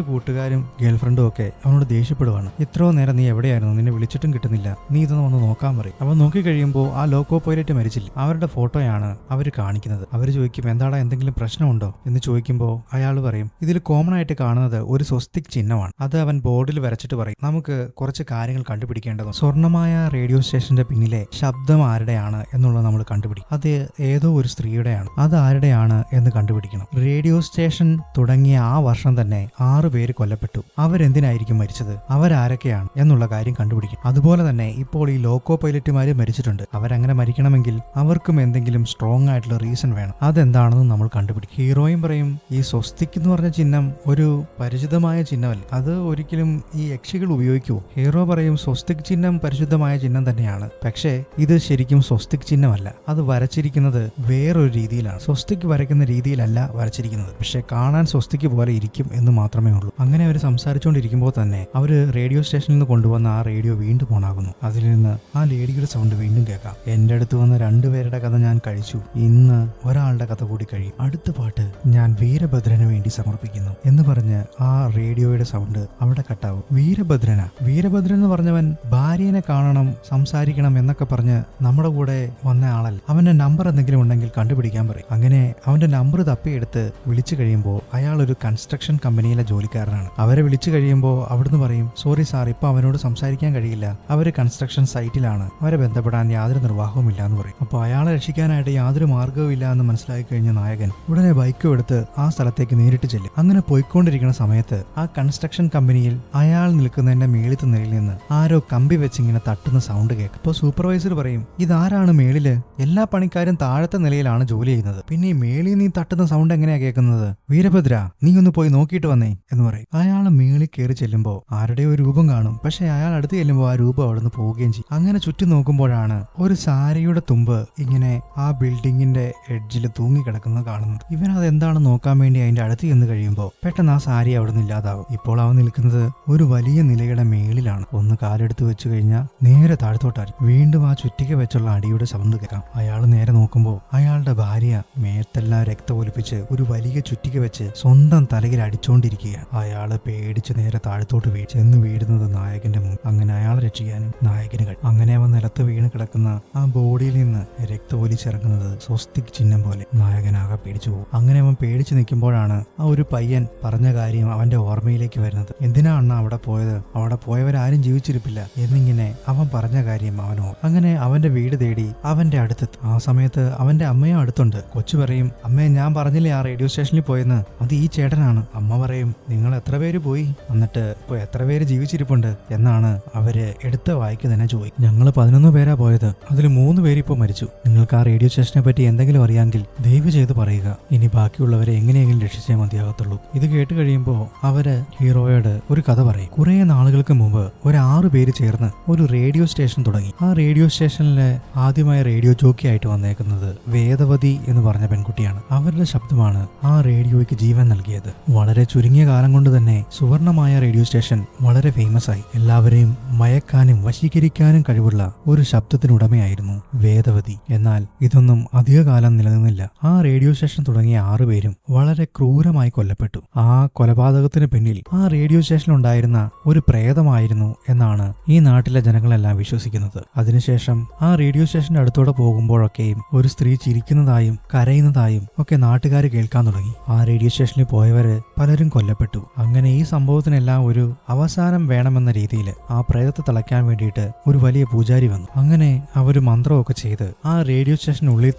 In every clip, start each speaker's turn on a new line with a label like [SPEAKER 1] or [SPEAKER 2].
[SPEAKER 1] അവന്റെ കൂട്ടുകാരും ഗേൾഫ്രണ്ടും ഒക്കെ അവനോട് ദേഷ്യപ്പെടുവാണ്. ഇത്രയോ നേരം നീ എവിടെയായിരുന്നു, നിന്നെ വിളിച്ചിട്ടും കിട്ടുന്നില്ല, നീ ഇതൊന്ന് വന്ന് നോക്കാൻ പറയും. അവൻ നോക്കിക്കഴിയുമ്പോൾ ആ ലോക്കോ പൈലറ്റ് മരിച്ചില്ല, അവരുടെ ഫോട്ടോയാണ് അവർ കാണിക്കുന്നത്. അവർ ചോദിക്കും എന്താടാ എന്തെങ്കിലും പ്രശ്നമുണ്ടോ എന്ന് ചോദിക്കുമ്പോൾ അയാൾ പറയും ഇതിൽ കോമൺ ആയിട്ട് കാണുന്നത് ഒരു സ്വസ്തിക് ചിഹ്നമാണ്. അത് അവൻ ബോർഡിൽ വരച്ചിട്ട് പറയും നമുക്ക് കുറച്ച് കാര്യങ്ങൾ കണ്ടുപിടിക്കേണ്ടതും. സ്വർണ്ണമായ റേഡിയോ സ്റ്റേഷന്റെ പിന്നിലെ ശബ്ദം ആരുടെയാണ് എന്നുള്ളത് നമ്മൾ കണ്ടുപിടിക്കും. അത് ഏതോ ഒരു സ്ത്രീയുടെയാണ്. അത് ആരുടെയാണ് എന്ന് കണ്ടുപിടിക്കണം. റേഡിയോ സ്റ്റേഷൻ തുടങ്ങിയ ആ വർഷം തന്നെ 6 പേര് കൊല്ലപ്പെട്ടു. അവരെന്തിനായിരിക്കും മരിച്ചത്, അവരാരൊക്കെയാണ് എന്നുള്ള കാര്യം കണ്ടുപിടിക്കും. അതുപോലെ തന്നെ ഇപ്പോൾ ഈ ലോക്കോ പൈലറ്റുമാര് മരിച്ചിട്ടുണ്ട്. അവരങ്ങനെ മരിക്കണമെങ്കിൽ അവർക്കും എന്തെങ്കിലും സ്ട്രോങ് ആയിട്ടുള്ള റീസൺ വേണം. അതെന്താണെന്ന് നമ്മൾ കണ്ടുപിടിക്കും. ഹീറോയും പറയും ഈ സ്വസ്തിക് എന്ന് പറഞ്ഞ ചിഹ്നം ഒരു പരിചിതമായ ചിഹ്നമല്ല, അത് ഒരിക്കലും ഈ യക്ഷികൾ ഉപയോഗിക്കുമോ? ഹീറോ പറയും സ്വസ്തിക് ചിഹ്നം പരിശുദ്ധമായ ചിഹ്നം തന്നെയാണ്, പക്ഷേ ഇത് ശരിക്കും സ്വസ്തിക് ചിഹ്നമല്ല. അത് വരച്ചിരിക്കുന്നത് വേറൊരു രീതിയിലാണ്. സ്വസ്തിക് വരയ്ക്കുന്ന രീതിയിലല്ല വരച്ചിരിക്കുന്നത്, പക്ഷെ കാണാൻ സ്വസ്തിക് പോലെ ഇരിക്കും എന്ന് മാത്രമേ ഉള്ളൂ. അങ്ങനെ അവർ സംസാരിച്ചുകൊണ്ടിരിക്കുമ്പോൾ തന്നെ അവര് റേഡിയോ സ്റ്റേഷനിൽ നിന്ന് കൊണ്ടുവന്ന ആ റേഡിയോ വീണ്ടും ഓണാകുന്നു. അതിൽ നിന്ന് ആ ലേഡിയുടെ സൗണ്ട് വീണ്ടും കേൾക്കാം. എന്റെ അടുത്ത് വന്ന 2 പേരുടെ കഥ ഞാൻ കഴിച്ചു, ഇന്ന് ഒരാളുടെ കഥ കൂടി കഴിയും. അടുത്ത പാട്ട് ഞാൻ വീരഭദ്രന് വേണ്ടി സമർപ്പിക്കുന്നു എന്ന് പറഞ്ഞ് ആ റേഡിയോയുടെ സൗണ്ട് അവിടെ കട്ടാവും. വീരഭദ്രൻ എന്ന് പറഞ്ഞവൻ ഭാര്യനെ കാണണം, സംസാരിക്കണം എന്നൊക്കെ പറഞ്ഞ് നമ്മുടെ കൂടെ വന്ന ആളല്ല. അവന്റെ നമ്പർ എന്തെങ്കിലും ഉണ്ടെങ്കിൽ കണ്ടുപിടിക്കാൻ പറയും. അങ്ങനെ അവന്റെ നമ്പർ തപ്പിയെടുത്ത് വിളിച്ചു കഴിയുമ്പോൾ അയാൾ ഒരു കൺസ്ട്രക്ഷൻ കമ്പനിയിലെ ജോലിക്കാരനാണ്. അവരെ വിളിച്ചു കഴിയുമ്പോൾ അവിടുന്ന് പറയും സോറി സാർ, ഇപ്പൊ അവനോട് സംസാരിക്കാൻ കഴിയില്ല, അവര് കൺസ്ട്രക്ഷൻ സൈറ്റിലാണ്, അവരെ ബന്ധപ്പെടാൻ യാതൊരു നിർവാഹവും ഇല്ല എന്ന് പറയും. അപ്പോൾ അയാളെ രക്ഷിക്കാനായിട്ട് യാതൊരു മാർഗവും ഇല്ല എന്ന് മനസ്സിലാക്കി കഴിഞ്ഞ നായകൻ ഉടനെ ബൈക്കും എടുത്ത് ആ സ്ഥലത്തേക്ക് നേരിട്ട് ചെല്ലും. അങ്ങനെ പോയിക്കൊണ്ടിരിക്കുന്ന സമയത്ത് ആ കൺസ്ട്രക്ഷൻ കമ്പനിയിൽ അയാൾ നിൽക്കുന്നതിന്റെ മേളിത്തെ നിലയിൽ നിന്ന് ആരോ കമ്പി വെച്ചിങ്ങനെ തട്ടുന്ന സൗണ്ട് കേൾക്കും. അപ്പോൾ സൂപ്പർവൈസർ പറയും ഇതാരാണ് മേളില്? എല്ലാ പണിക്കാരും താഴത്തെ നിലയിലാണ് ജോലി ചെയ്യുന്നത്, പിന്നെ ഈ മേളിൽ നീ തട്ടുന്ന സൗണ്ട് എങ്ങനെയാ കേൾക്കുന്നത്? വീരഭദ്ര, നീ ഒന്ന് പോയി നോക്കിയിട്ട് വന്നേ എന്ന് പറയും. അയാൾ മേളിൽ കയറി ചെല്ലുമ്പോൾ ആരുടെയോ ഒരു രൂപം കാണും, പക്ഷെ അയാൾ അടുത്ത് ചെല്ലുമ്പോൾ ആ രൂപം അവിടെ നിന്ന് പോവുകയും ചെയ്യും. അങ്ങനെ ചുറ്റും നോക്കുമ്പോഴാണ് ഒരു സാരിയുടെ തുമ്പ് ഇങ്ങനെ ആ ബിൽഡിങ്ങിന്റെ എഡ്ജിൽ തൂങ്ങിക്കിടക്കുന്നത് കാണുന്നത്. ഇവനത് എന്താണെന്ന് നോക്കാൻ വേണ്ടി അതിന്റെ അടുത്ത് ചെന്ന് കഴിയുമ്പോൾ പെട്ടെന്ന് ആ സാരി അവിടെ നിന്ന് ഇല്ലാതാവും. ഇപ്പോൾ അവൻ നിൽക്കുന്നത് ഒരു വലിയ നിലയുടെ മേളിലാണ്. ഒന്ന് കാലെടുത്ത് വെച്ച് കഴിഞ്ഞാൽ നേരെ താഴത്തോട്ടായിരിക്കും. വീണ്ടും ആ ചുറ്റിക വെച്ചുള്ള അടിയുടെ സൗണ്ട് കേൾക്കാം. അയാൾ നേരെ നോക്കുമ്പോൾ അയാളുടെ ഭാര്യ മേത്തെല്ലാം രക്തം ഒലിപ്പിച്ച് ഒരു വലിയ ചുറ്റിക വെച്ച് സ്വന്തം തലയിൽ അടിച്ചുകൊണ്ടിരിക്കുകയാണ്. അയാള് പേടിച്ച് നേരെ താഴത്തോട്ട് ചെന്ന് വീഴുന്നത് നായകന്റെ മുമ്പ്. അങ്ങനെ അയാളെ രക്ഷിക്കാനും നായകന് കഴിയും. അങ്ങനെ അവൻ നിലത്ത് വീണ് കിടക്കുന്ന ആ ബോഡിയിൽ നിന്ന് രക്തം ഒലിച്ചിറങ്ങുന്നത് സ്വസ്തിക് ചിഹ്നം പോലെ. നായകനാകെ പേടിച്ചു പോകും. അങ്ങനെ അവൻ പേടിച്ച് നിൽക്കുമ്പോഴാണ് ആ ഒരു പയ്യൻ പറഞ്ഞ കാര്യം അവന്റെ ഓർമ്മയിലേക്ക് വരുന്നത്. എന്തിനാണ് അവിടെ പോയത്, അവിടെ പോയവരാരും ജീവിച്ചിരിപ്പില്ല എന്നിങ്ങനെ അവൻ പറഞ്ഞ കാര്യം അവനോ. അങ്ങനെ അവന്റെ വീട് തേടി അവന്റെ അടുത്തെത്തും. ആ സമയത്ത് അവന്റെ അമ്മയും അടുത്തുണ്ട്. കൊച്ചു പറയും അമ്മേ, ഞാൻ പറഞ്ഞില്ലേ ആ റേഡിയോ സ്റ്റേഷനിൽ പോയെന്ന്, അത് ഈ ചേട്ടനാണ്. അമ്മ പറയും നിങ്ങൾ എത്ര പേര് പോയി, എന്നിട്ട് ഇപ്പൊ എത്ര പേര് ജീവിച്ചിരിപ്പുണ്ട് എന്നാണ് അവര് എടുത്ത വായിക്ക് തന്നെ ചോദിക്കും. ഞങ്ങൾ 11 പേരാ പോയത്, അതിൽ 3 പേര് ഇപ്പോൾ മരിച്ചു. നിങ്ങൾക്ക് ആ റേഡിയോ സ്റ്റേഷനെ പറ്റി എന്തെങ്കിലും അറിയാമെങ്കിൽ ദയവ് ചെയ്ത് പറയുക, ഇനി ബാക്കിയുള്ളവരെ എങ്ങനെയെങ്കിലും രക്ഷിച്ചേ മതിയാകത്തുള്ളൂ. ഇത് കേട്ട് കഴിയുമ്പോൾ അവര് ഹീറോയോട് ഒരു കഥ പറയും. കുറെ നാളുകൾക്ക് മുമ്പ് 6 പേര് ചേർന്ന് ഒരു റേഡിയോ സ്റ്റേഷൻ തുടങ്ങി. ആ റേഡിയോ സ്റ്റേഷനിലെ ആദ്യമായി റേഡിയോ ജോക്കി ആയിട്ട് വന്നേക്കുന്നത് വേദവതി എന്ന് പറഞ്ഞ പെൺകുട്ടിയാണ്. അവരുടെ ശബ്ദമാണ് ആ റേഡിയോയ്ക്ക് ജീവൻ നൽകിയത്. വളരെ ചുരുങ്ങിയ കാലം കൊണ്ട് തന്നെ സുവർണമായ റേഡിയോ സ്റ്റേഷൻ വളരെ ഫേമസ് ആയി. എല്ലാവരെയും മയക്കാനും വശീകരിക്കാനും കഴിവുള്ള ഒരു ശബ്ദത്തിനുടമയായിരുന്നു വേദവതി. എന്നാൽ ഇതൊന്നും അധികകാലം നിലനിന്നില്ല. ആ റേഡിയോ സ്റ്റേഷൻ തുടങ്ങിയ 6 പേരും വളരെ ക്രൂരമായി കൊല്ലപ്പെട്ടു. ആ കൊലപാതകത്തിന് പിന്നിൽ ആ റേഡിയോ സ്റ്റേഷനിൽ ഉണ്ടായിരുന്ന ഒരു പ്രേതമായിരുന്നു എന്നാണ് ഈ നാട്ടിലെ ജനങ്ങളെല്ലാം വിശ്വസിക്കുന്നത്. അതിനുശേഷം ആ റേഡിയോ സ്റ്റേഷന്റെ അടുത്തോടെ പോകുമ്പോഴൊക്കെയും ഒരു സ്ത്രീ ചിരിക്കുന്നതായും കരയുന്നതായും ഒക്കെ നാട്ടുകാർ കേൾക്കാൻ തുടങ്ങി. ആ റേഡിയോ സ്റ്റേഷനിൽ പോയവര് പലരും കൊല്ലപ്പെട്ടു. അങ്ങനെ ഈ സംഭവത്തിനെല്ലാം ഒരു അവസാനം വേണമെന്ന രീതിയിൽ ആ പ്രേതത്തെ തളയ്ക്കാൻ വേണ്ടിയിട്ട് ഒരു വലിയ പൂജാരി വന്നു. അങ്ങനെ അവര് മന്ത്രമൊക്കെ ചെയ്ത് ആ റേഡിയോ സ്റ്റേഷനുള്ളിൽ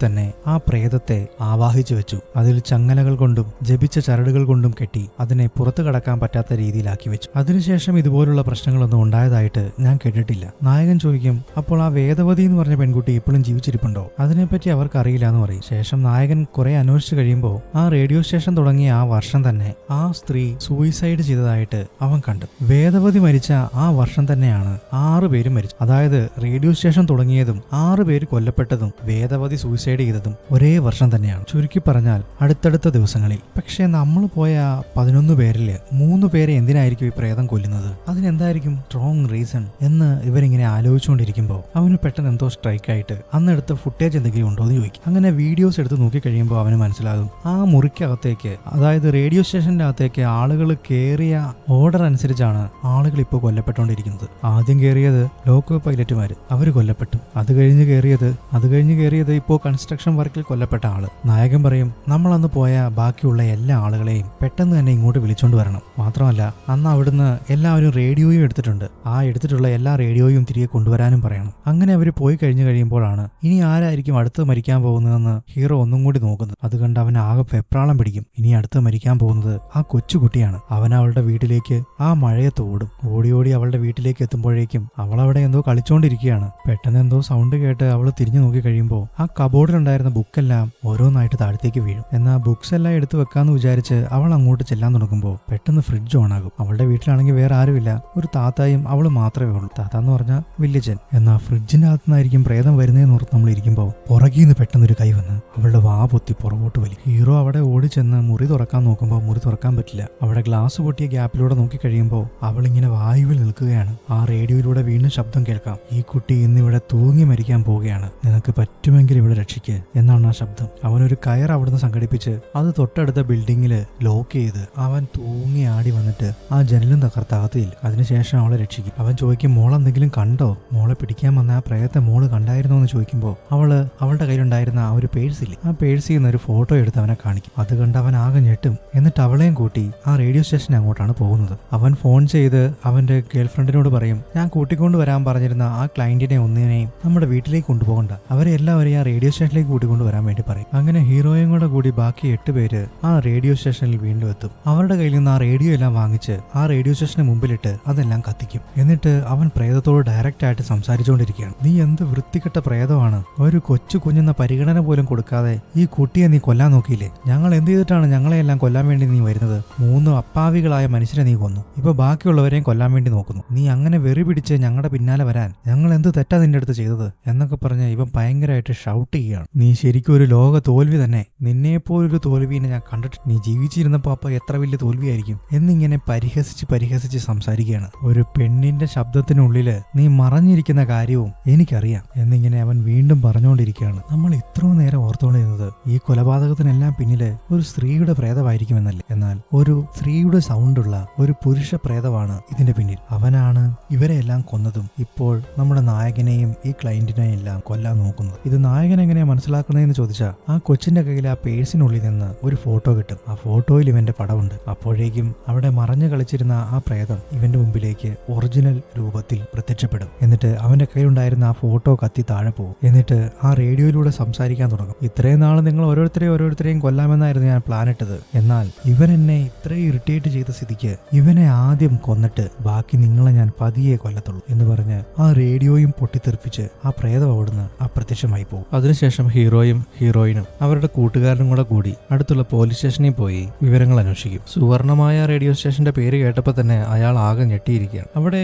[SPEAKER 1] തന്നെ ആ പ്രേതത്തെ ആവാഹിച്ചു വെച്ചു. അതിൽ ചങ്ങലകൾ കൊണ്ടും ജപിച്ച ചരടുകൾ കൊണ്ടും കെട്ടി അതിനെ പുറത്തു കടക്കാൻ പറ്റാത്ത രീതിയിലാക്കി വെച്ചു. അതിനുശേഷം ഇതുപോലുള്ള പ്രശ്നങ്ങളൊന്നും ഉണ്ടായതായിട്ട് ഞാൻ കേട്ടിട്ടില്ല. നായകൻ ചോദിക്കും അപ്പോൾ ആ വേദവതി എന്ന് പറഞ്ഞ പെൺകുട്ടി ഇപ്പോഴും ജീവിച്ചിരിപ്പുണ്ടോ? അതിനെപ്പറ്റി അവർക്ക് അറിയില്ല എന്ന് പറയും. ശേഷം നായകൻ കുറെ അന്വേഷിച്ചു കഴിയുമ്പോൾ ആ റേഡിയോ സ്റ്റേഷൻ തുടങ്ങിയ ആ വർഷം തന്നെ ആ സ്ത്രീ സൂയിസൈഡ് ചെയ്തതായിട്ട് അവൻ കണ്ടു. വേദവതി മരിച്ച ആ വർഷം തന്നെയാണ് 6 പേരും മരിച്ചു. അതായത് റേഡിയോ സ്റ്റേഷൻ തുടങ്ങിയതും 6 പേര് കൊല്ലപ്പെട്ടതും വേദവതി സൂയിസൈഡ് ചെയ്തതും ഒരേ വർഷം തന്നെയാണ്. ചുരുക്കി പറഞ്ഞാൽ അടുത്തടുത്ത ദിവസങ്ങളിൽ. പക്ഷെ നമ്മൾ പോയ 11 പേരിൽ 3 പേരെ എന്തിനായിരിക്കും ഈ പ്രേതം കൊല്ലുന്നത്? അതിനെന്തായിരിക്കും സ്ട്രോങ് റീസൺ എന്ന് ഇവരിങ്ങനെ ആലോചിച്ചുകൊണ്ടിരിക്കുമ്പോൾ അവന് പെട്ടെന്ന് എന്തോ സ്ട്രൈക്കായിട്ട് അന്നെടുത്ത ഫുട്ടേജ് എന്തെങ്കിലും ഉണ്ടോ എന്ന് ചോദിക്കും. അങ്ങനെ വീഡിയോസ് എടുത്ത് നോക്കി കഴിയുമ്പോൾ അവന് മനസ്സിലാകും ആ മുറിക്കകത്തേക്ക്, അതായത് റേഡിയോ സ്റ്റേഷന്റെ അകത്തേക്ക് ആളുകൾ ആളുകൾ കേറിയ ഓർഡർ അനുസരിച്ചാണ് ആളുകൾ ഇപ്പോൾ കൊല്ലപ്പെട്ടുകൊണ്ടിരിക്കുന്നത്. ആദ്യം കയറിയത് ലോക്കോ പൈലറ്റുമാര്, അവര് കൊല്ലപ്പെട്ടു. അത് കഴിഞ്ഞ് കയറിയത് ഇപ്പോൾ കൺസ്ട്രക്ഷൻ വർക്കിൽ കൊല്ലപ്പെട്ട ആള്. നായകൻ പറയും, നമ്മൾ അന്ന് പോയ ബാക്കിയുള്ള എല്ലാ ആളുകളെയും പെട്ടെന്ന് തന്നെ ഇങ്ങോട്ട് വിളിച്ചോണ്ട് വരണം. മാത്രമല്ല അന്ന് അവിടുന്ന് എല്ലാവരും റേഡിയോയും എടുത്തിട്ടുണ്ട്. ആ എടുത്തിട്ടുള്ള എല്ലാ റേഡിയോയും തിരികെ കൊണ്ടുവരാനും പറയണം. അങ്ങനെ അവർ പോയി കഴിയുമ്പോഴാണ് ഇനി ആരായിരിക്കും അടുത്ത് മരിക്കാൻ പോകുന്നതെന്ന് ഹീറോ ഒന്നും കൂടി നോക്കുന്നത്. അത് കണ്ട് അവൻ ആകെ വെപ്രാളം പിടിക്കും. ഇനി അടുത്ത് മരിക്കാൻ പോകുന്നത് ആ കൊച്ചുകുട്ടിയാണ്. അവൻ അവളുടെ വീട്ടിലേക്ക് ആ മഴയത്ത് ഓടും. ഓടി അവളുടെ വീട്ടിലേക്ക് എത്തുമ്പോഴേക്കും അവളവിടെ എന്തോ കളിച്ചോണ്ടിരിക്കുകയാണ്. പെട്ടെന്ന് എന്തോ സൗണ്ട് കേട്ട് അവൾ തിരിഞ്ഞു നോക്കി കഴിയുമ്പോൾ ആ കബോർഡിലുണ്ടായിരുന്ന ബുക്കെല്ലാം ഓരോന്നായിട്ട് താഴത്തേക്ക് വീഴും. എന്നാൽ ബുക്സ് എല്ലാം എടുത്തു വെക്കാന്ന് വിചാരിച്ച് അവൾ അങ്ങോട്ട് ചെല്ലാൻ തുടങ്ങുമ്പോൾ പെട്ടെന്ന് ഫ്രിഡ്ജ് ഓണാകും. അവളുടെ വീട്ടിലാണെങ്കിൽ വേറെ ആരുമില്ല, ഒരു താത്തായും അവള് മാത്രമേ ഉള്ളൂ. താത്ത എന്ന് പറഞ്ഞാൽ വില്ലേജൻ. എന്നാൽ ഫ്രിഡ്ജിന്റെ അകത്തുനിന്നായിരിക്കും പ്രേതം വരുന്നതെന്ന് ഓർത്ത് നമ്മൾ ഇരിക്കുമ്പോൾ പുറകീന്ന് പെട്ടെന്നൊരു കൈ വന്ന് അവളുടെ വാ പൊത്തി പുറകോട്ട് വലി. ഹീറോ അവിടെ ഓടിച്ചെന്ന് മുറി തുറക്കാൻ നോക്കുമ്പോൾ മുറി തുറക്കാൻ പറ്റില്ല. അവിടെ ഗ്ലാസ് പൊട്ടിയ ഗ്യാപ്പിലൂടെ നോക്കി കഴിയുമ്പോൾ അവളിങ്ങനെ വായുവിൽ നിൽക്കുകയാണ്. ആ റേഡിയോയിലൂടെ വീണ്ടും ശബ്ദം കേൾക്കാം. ഈ കുട്ടി ഇന്നിവിടെ തൂങ്ങി മരിക്കാൻ പോവുകയാണ്, നിനക്ക് പറ്റുമെങ്കിൽ ഇവിടെ രക്ഷിക്ക് എന്നാണ് ആ ശബ്ദം. അവനൊരു കയർ അവിടുന്ന് സംഘടിപ്പിച്ച് അത് തൊട്ടടുത്ത ബിൽഡിങ്ങിൽ ലോക്ക് ചെയ്ത് അവൻ തൂങ്ങി ആടി വന്നിട്ട് ആ ജനലും തകർത്തകത്തില്ല. അതിനുശേഷം അവളെ രക്ഷിക്കും. അവൻ ചോദിക്കും, മോളെന്തെങ്കിലും കണ്ടോ? മോളെ പിടിക്കാൻ വന്ന ആ പ്രേതത്തെ മോള് കണ്ടായിരുന്നോ എന്ന് ചോദിക്കുമ്പോൾ അവളുടെ കയ്യിലുണ്ടായിരുന്ന ആ ഒരു പേഴ്സില്ലേ, ആ പേഴ്സിൽ നിന്ന് ഒരു ഫോട്ടോ എടുത്ത് അവനെ കാണിക്കും. അത് കണ്ട് അവൻ ആകെ ഞെട്ടും. എന്നിട്ട് അവളെയും കൂട്ടി ആ റേഡിയോ സ്റ്റേഷൻ അങ്ങോട്ടാണ് പോകുന്നത്. അവൻ ഫോൺ ചെയ്ത് അവന്റെ ഗേൾഫ്രണ്ടിനോട് പറയും, ഞാൻ കൂട്ടിക്കൊണ്ട് വരാൻ പറഞ്ഞിരുന്ന ആ ക്ലയന്റിനെ ഒന്നിനെയും നമ്മുടെ വീട്ടിലേക്ക് കൊണ്ടുപോകണ്ട, അവരെ എല്ലാവരെയും ആ റേഡിയോ സ്റ്റേഷനിലേക്ക് കൂട്ടിക്കൊണ്ട് വരാൻ വേണ്ടി പറയും. അങ്ങനെ ഹീറോയും കൂടി ബാക്കി 8 പേര് ആ റേഡിയോ സ്റ്റേഷനിൽ വീണ്ടും എത്തും. അവരുടെ കയ്യിൽ നിന്ന് ആ റേഡിയോ എല്ലാം വാങ്ങിച്ച് ആ റേഡിയോ സ്റ്റേഷന് മുമ്പിലിട്ട് അതെല്ലാം കത്തിക്കും. എന്നിട്ട് അവൻ പ്രേതത്തോട് ഡയറക്റ്റ് ആയിട്ട് സംസാരിച്ചുകൊണ്ടിരിക്കുകയാണ്. നീ എന്ത് വൃത്തികെട്ട പ്രേതമാണ്, ഒരു കൊച്ചു കുഞ്ഞെന്ന പരിഗണന പോലും കൊടുക്കാതെ ഈ കുട്ടിയെ നീ കൊല്ലാൻ നോക്കിയില്ലേ? ഞങ്ങൾ എന്ത് ചെയ്തിട്ടാണ് ഞങ്ങളെയെല്ലാം കൊല്ലാൻ വേണ്ടി നീ വരുന്നത്? 3 അപ്പാവികളായ മനുഷ്യരെ നീ കൊന്നു, ഇപ്പൊ ബാക്കിയുള്ളവരെയും കൊല്ലാൻ വേണ്ടി നോക്കുന്നു. നീ അങ്ങനെ വെറി പിടിച്ച് ഞങ്ങളുടെ പിന്നാലെ വരാൻ ഞങ്ങൾ എന്ത് തെറ്റാ നിന്റെ അടുത്ത് ചെയ്തത് എന്നൊക്കെ പറഞ്ഞ് ഇവൻ ഭയങ്കരമായിട്ട് ഷൗട്ട് ചെയ്യുകയാണ്. നീ ശരിക്കും ഒരു ലോക തോൽവി തന്നെ, നിന്നെപ്പോലൊരു തോൽവിനെ ഞാൻ കണ്ടിട്ട്, നീ ജീവിച്ചിരുന്നപ്പോ അപ്പൊ എത്ര വലിയ തോൽവിയായിരിക്കും എന്നിങ്ങനെ പരിഹസിച്ച് സംസാരിക്കുകയാണ്. ഒരു പെണ്ണിന്റെ ശബ്ദത്തിനുള്ളില് നീ മറഞ്ഞിരിക്കുന്ന കാര്യവും എനിക്കറിയാം എന്നിങ്ങനെ അവൻ വീണ്ടും പറഞ്ഞുകൊണ്ടിരിക്കുകയാണ്. നമ്മൾ ഇത്രയും നേരം ഓർത്തുകൊണ്ടിരുന്നത് ഈ കൊലപാതകത്തിനെല്ലാം പിന്നില് ഒരു സ്ത്രീയുടെ പ്രേതമായിരിക്കുമെന്നല്ലേ. എന്നാൽ ഒരു സ്ത്രീയുടെ സൗണ്ടുള്ള ഒരു പുരുഷ പ്രേതമാണ് ഇതിന്റെ പിന്നിൽ. അവനാണ് ഇവരെ എല്ലാം കൊന്നതും ഇപ്പോൾ നമ്മുടെ നായകനെയും ഈ ക്ലയന്റിനെയും എല്ലാം കൊല്ലാൻ നോക്കുന്നത്. ഇത് നായകൻ എങ്ങനെയാ മനസ്സിലാക്കുന്നതെന്ന് ചോദിച്ചാൽ ആ കൊച്ചിന്റെ കയ്യിൽ ആ പേഴ്സിനുള്ളിൽ നിന്ന് ഒരു ഫോട്ടോ കിട്ടും. ആ ഫോട്ടോയിൽ ഇവന്റെ പടമുണ്ട്. അപ്പോഴേക്കും അവിടെ മറഞ്ഞു കളിച്ചിരുന്ന ആ പ്രേതം ഇവന്റെ മുമ്പിലേക്ക് ഒറിജിനൽ രൂപത്തിൽ പ്രത്യക്ഷപ്പെടും. എന്നിട്ട് അവന്റെ കയ്യിലുണ്ടായിരുന്ന ആ ഫോട്ടോ കത്തി താഴെ പോകും. എന്നിട്ട് ആ റേഡിയോയിലൂടെ സംസാരിക്കാൻ തുടങ്ങും. ഇത്രയും നാൾ നിങ്ങൾ ഓരോരുത്തരെയും കൊല്ലാമെന്നായിരുന്നു ഞാൻ പ്ലാൻ ഇട്ടത്. എന്നാൽ ഇവൻ എന്നെ ഇത്രയും ഇറിറ്റേറ്റ് ചെയ്ത സ്ഥിതിക്ക് ഇവനെ ആദ്യം കൊന്നിട്ട് ബാക്കി നിങ്ങളെ ഞാൻ പതിയെ കൊല്ലത്തുള്ളൂ എന്ന് പറഞ്ഞ് ആ റേഡിയോയും പൊട്ടിത്തെറിപ്പിച്ച് ആ പ്രേതം അവിടുന്ന് അപ്രത്യക്ഷമായി പോകും. അതിനുശേഷം ഹീറോയും ഹീറോയിനും അവരുടെ കൂട്ടുകാരനും കൂടി അടുത്തുള്ള പോലീസ് സ്റ്റേഷനിൽ പോയി വിവരങ്ങൾ അന്വേഷിക്കും. സുവർണമായ റേഡിയോ സ്റ്റേഷന്റെ പേര് കേട്ടപ്പോൾ തന്നെ അയാൾ ആകെ ഞെട്ടിയിരിക്കുകയാണ്. അവിടെ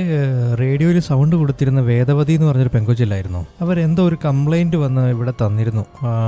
[SPEAKER 1] റേഡിയോയിൽ സൗണ്ട് കൊടുത്തിരുന്ന വേദവതി എന്ന് പറഞ്ഞൊരു പെങ്കൊച്ചില്ലായിരുന്നു, അവരെന്തോ ഒരു കംപ്ലൈന്റ് വന്ന് ഇവിടെ തന്നിരുന്നു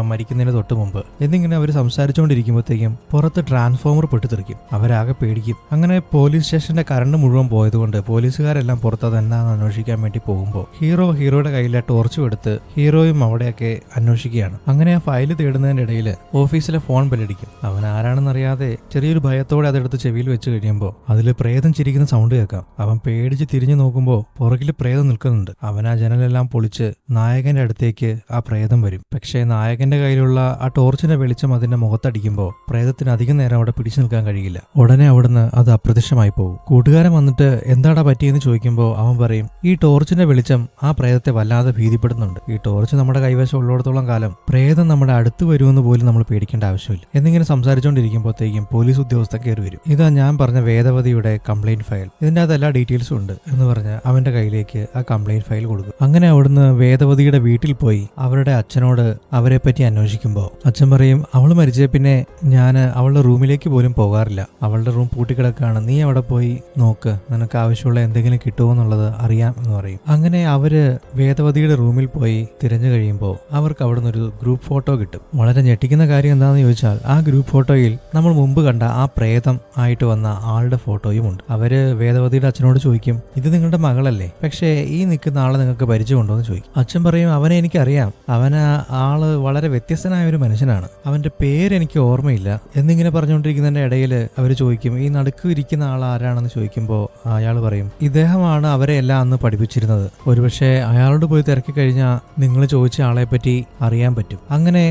[SPEAKER 1] മരിക്കുന്നതിന് തൊട്ട് മുമ്പ് എന്നിങ്ങനെ അവർ സംസാരിച്ചുകൊണ്ടിരിക്കുമ്പോഴത്തേക്കും പുറത്ത് ട്രാൻസ്ഫോമർ പൊട്ടിത്തെറിക്കും. അവരാകെ പേടിക്കും. അങ്ങനെ പോലീസ് സ്റ്റേഷന്റെ കറണ്ട് മുഴുവൻ പോയതുകൊണ്ട് പോലീസുകാരെല്ലാം പുറത്ത് അതെന്താണെന്ന് അന്വേഷിക്കാൻ വേണ്ടി പോകുമ്പോൾ ഹീറോയുടെ കയ്യിലെ ടോർച്ചും എടുത്ത് ഹീറോയും അവിടെയൊക്കെ അന്വേഷിക്കുകയാണ്. അങ്ങനെ ആ ഫയല് തേടുന്നതിന്റെ ഇടയിൽ ഓഫീസിലെ ഫോൺ ബെല്ലടിക്കും. അവൻ ആരാണെന്നറിയാതെ ചെറിയൊരു ഭയത്തോടെ അതെടുത്ത് ചെവിയിൽ വെച്ച് കഴിയുമ്പോൾ അതിൽ പ്രേതം ചിരിക്കുന്ന സൗണ്ട് കേൾക്കാം. അവൻ പേടിച്ച് തിരിഞ്ഞു നോക്കുമ്പോൾ പുറകിൽ പ്രേതം നിൽക്കുന്നുണ്ട്. അവൻ ആ ജനലെല്ലാം പൊളിച്ച് നായകന്റെ അടുത്തേക്ക് ആ പ്രേതം വരും. പക്ഷേ നായകന്റെ കയ്യിലുള്ള ആ ടോർച്ചിന്റെ വെളിച്ചം അതിന്റെ മുഖത്തടിക്കുമ്പോൾ പ്രേതത്തിന് അധികം നേരം അവിടെ പിടിച്ചു നിൽക്കാൻ കഴിയില്ല. ഉടനെ അവിടുന്ന് അത് അപ്രത്യക്ഷമായി പോകും. കൂട്ടുകാരൻ വന്നിട്ട് എന്താടാ പറ്റിയെന്ന് ചോദിക്കുമ്പോൾ അവൻ പറയും, ഈ ടോർച്ചിന്റെ വെളിച്ചം ആ പ്രേതത്തെ വല്ലാതെ ഭീതിപ്പെടുന്നുണ്ട്. ഈ ടോർച്ച് നമ്മുടെ കൈവശം ഉള്ളിടത്തോളം കാലം പ്രേതം നമ്മുടെ അടുത്ത് വരുമെന്ന് പോലും നമ്മൾ പേടിക്കേണ്ട ആവശ്യമില്ല എന്നിങ്ങനെ സംസാരിച്ചുകൊണ്ടിരിക്കുമ്പോഴത്തേക്കും പോലീസ് ഉദ്യോഗസ്ഥർ കയറി വരും. ഇതാ ഞാൻ പറഞ്ഞ വേദവതിയുടെ കംപ്ലൈന്റ് ഫയൽ, ഇതിന്റെ അകത്ത് എല്ലാ ഡീറ്റെയിൽസും ഉണ്ട് എന്ന് പറഞ്ഞ് അവന്റെ കയ്യിലേക്ക് ആ കംപ്ലൈന്റ് ഫയൽ കൊടുക്കും. അങ്ങനെ അവിടുന്ന് വേദവതിയുടെ വീട്ടിൽ പോയി അവരുടെ അച്ഛനോട് അവരെ പറ്റി അന്വേഷിക്കുമ്പോൾ അച്ഛൻ പറയും, അവള് മരിച്ച പിന്നെ ഞാൻ അവളുടെ റൂമിലേക്ക് പോലും പോകാറില്ല, അവളുടെ റൂം പൂട്ടിക്കിടക്കാണ്, നീ അവിടെ പോയി നോക്ക്, നിനക്ക് ആവശ്യമുള്ള എന്തെങ്കിലും കിട്ടുമോ എന്നുള്ളത് അറിയാം എന്ന് പറയും. അങ്ങനെ അവര് വേദവതിയുടെ റൂമിൽ പോയി തിരഞ്ഞു കഴിയുമ്പോൾ അവർക്ക് അവിടുന്ന് ഒരു ഗ്രൂപ്പ് ഫോട്ടോ കിട്ടും. വളരെ ഞെട്ടിക്കുന്ന കാര്യം എന്താണെന്ന് ചോദിച്ചാൽ ആ ഗ്രൂപ്പ് ഫോട്ടോയിൽ നമ്മൾ മുമ്പ് കണ്ട ആ പ്രേതം ആയിട്ട് വന്ന ആളുടെ ഫോട്ടോയും ഉണ്ട്. അവര് വേദവതിയുടെ അച്ഛനോട് ചോദിക്കും, ഇത് നിങ്ങളുടെ മകളല്ലേ, പക്ഷേ ഈ നിൽക്കുന്ന ആളെ നിങ്ങൾക്ക് പരിചയമുണ്ടോ എന്ന് ചോദിക്കും. അച്ഛൻ പറയും, അവനെ എനിക്കറിയാം, ആള് വളരെ വ്യത്യസ്തനായ ഒരു മനുഷ്യനാണ്, അവന്റെ പേര് എനിക്ക് ഓർമ്മയില്ല എന്നിങ്ങനെ പറഞ്ഞുകൊണ്ടിരിക്കുന്നതിന്റെ ഇടയിൽ അവർ ചോദിക്കും ഈ നടുക്ക് ഇരിക്കുന്ന ആൾ ആരാണെന്ന് ചോദിക്കുമ്പോൾ അയാൾ പറയും ഇദ്ദേഹമാണ് അവരെ എല്ലാം അന്ന് പഠിപ്പിച്ചിരുന്നത്. ഒരുപക്ഷെ അയാളോട് പോയി തിരക്കി കഴിഞ്ഞാൽ നിങ്ങൾ ചോദിച്ച ആളെ പറ്റി അറിയാൻ പറ്റും. അങ്ങനെ